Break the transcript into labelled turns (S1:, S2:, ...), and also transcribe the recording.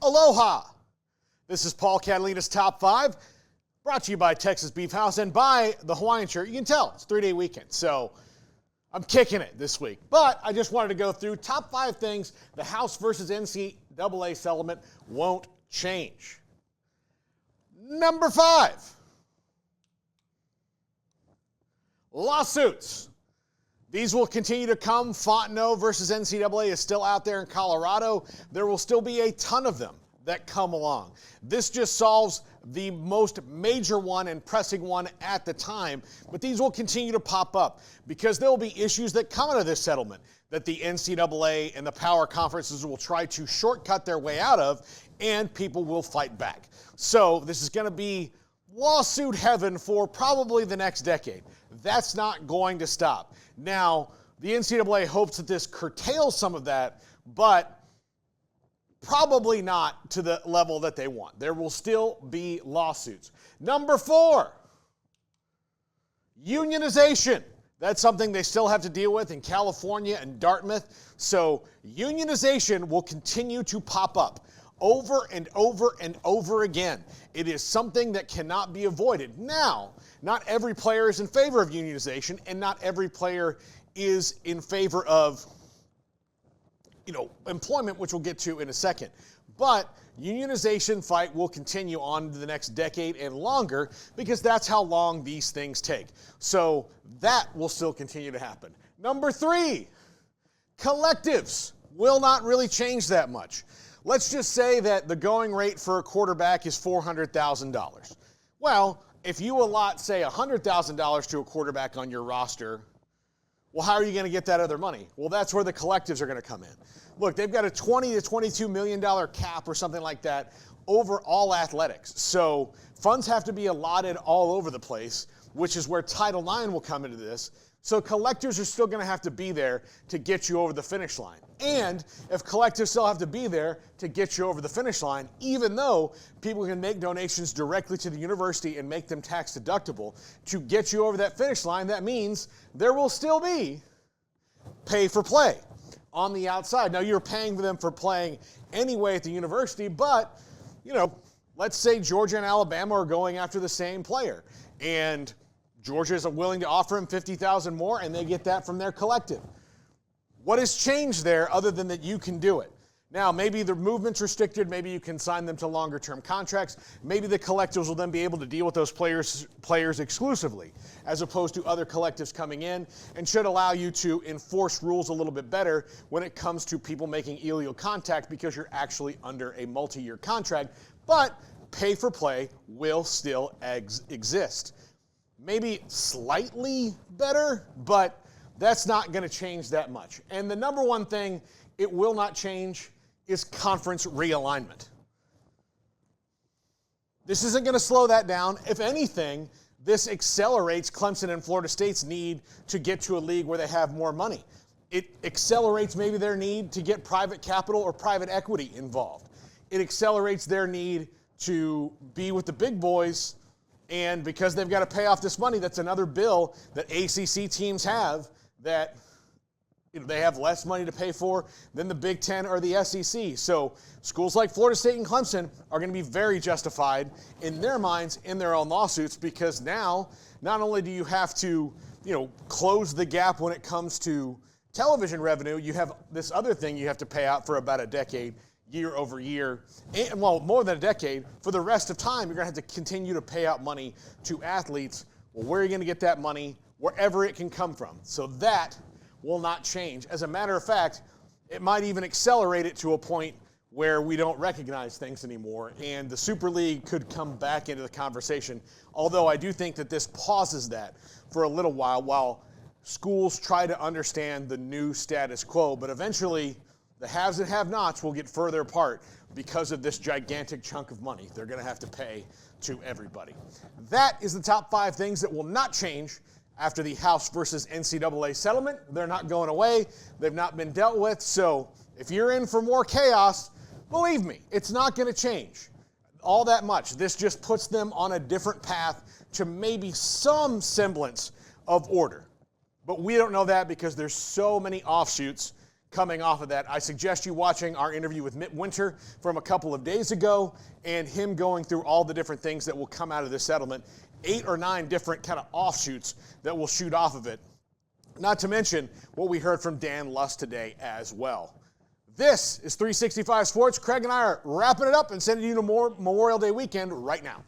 S1: Aloha! This is Paul Catalina's Top 5, brought to you by Texas Beef House and by the Hawaiian shirt. You can tell, it's a 3-day weekend, so I'm kicking it this week. But I just wanted to go through top 5 things the House versus NCAA settlement won't change. Number 5, lawsuits. These will continue to come. Fontenot versus NCAA is still out there in Colorado. There will still be a ton of them that come along. This just solves the most major one and pressing one at the time, but these will continue to pop up because there will be issues that come out of this settlement that the NCAA and the power conferences will try to shortcut their way out of, and people will fight back. So this is going to be lawsuit heaven for probably the next decade. That's not going to stop. Now, the NCAA hopes that this curtails some of that, but probably not to the level that they want. There will still be lawsuits. Number 4, unionization. That's something they still have to deal with in California and Dartmouth. So unionization will continue to pop up over and over and over again. It is something that cannot be avoided. Now, not every player is in favor of unionization, and not every player is in favor of, employment, which we'll get to in a second. But unionization fight will continue on to the next decade and longer because that's how long these things take. So that will still continue to happen. Number 3, collectives will not really change that much. Let's just say that the going rate for a quarterback is $400,000. Well, if you allot, say, $100,000 to a quarterback on your roster, well, how are you going to get that other money? Well, that's where the collectives are going to come in. Look, they've got a $20 to $22 million cap or something like that over all athletics. So funds have to be allotted all over the place, which is where Title IX will come into this. So collectives are still going to have to be there to get you over the finish line. And if collectives still have to be there to get you over the finish line, even though people can make donations directly to the university and make them tax deductible to get you over that finish line, that means there will still be pay for play on the outside. Now, you're paying for them for playing anyway at the university, but, let's say Georgia and Alabama are going after the same player, and Georgia is willing to offer him $50,000 more, and they get that from their collective. What has changed there other than that you can do it? Now, maybe the movement's restricted. Maybe you can sign them to longer-term contracts. Maybe the collectives will then be able to deal with those players exclusively, as opposed to other collectives coming in, and should allow you to enforce rules a little bit better when it comes to people making illegal contact because you're actually under a multi-year contract. But pay for play will still exist. Maybe slightly better, but that's not going to change that much. And the number one thing it will not change is conference realignment. This isn't going to slow that down. If anything, this accelerates Clemson and Florida State's need to get to a league where they have more money. It accelerates maybe their need to get private capital or private equity involved. It accelerates their need to be with the big boys. And because they've got to pay off this money, that's another bill that ACC teams have that they have less money to pay for than the Big Ten or the SEC. So schools like Florida State and Clemson are going to be very justified in their minds in their own lawsuits because now not only do you have to, close the gap when it comes to television revenue, you have this other thing you have to pay out for about a decade, year over year, and more than a decade. For the rest of time, you're going to have to continue to pay out money to athletes. Well, where are you going to get that money? Wherever it can come from. So that will not change. As a matter of fact, it might even accelerate it to a point where we don't recognize things anymore, and the Super League could come back into the conversation, although I do think that this pauses that for a little while schools try to understand the new status quo, but eventually the haves and have-nots will get further apart because of this gigantic chunk of money they're going to have to pay to everybody. That is the top 5 things that will not change after the House versus NCAA settlement. They're not going away. They've not been dealt with. So if you're in for more chaos, believe me, it's not going to change all that much. This just puts them on a different path to maybe some semblance of order. But we don't know that because there's so many offshoots coming off of that. I suggest you watching our interview with Mitt Winter from a couple of days ago and him going through all the different things that will come out of this settlement. 8 or 9 different kind of offshoots that will shoot off of it. Not to mention what we heard from Dan Lust today as well. This is 365 Sports. Craig and I are wrapping it up and sending you to more Memorial Day weekend right now.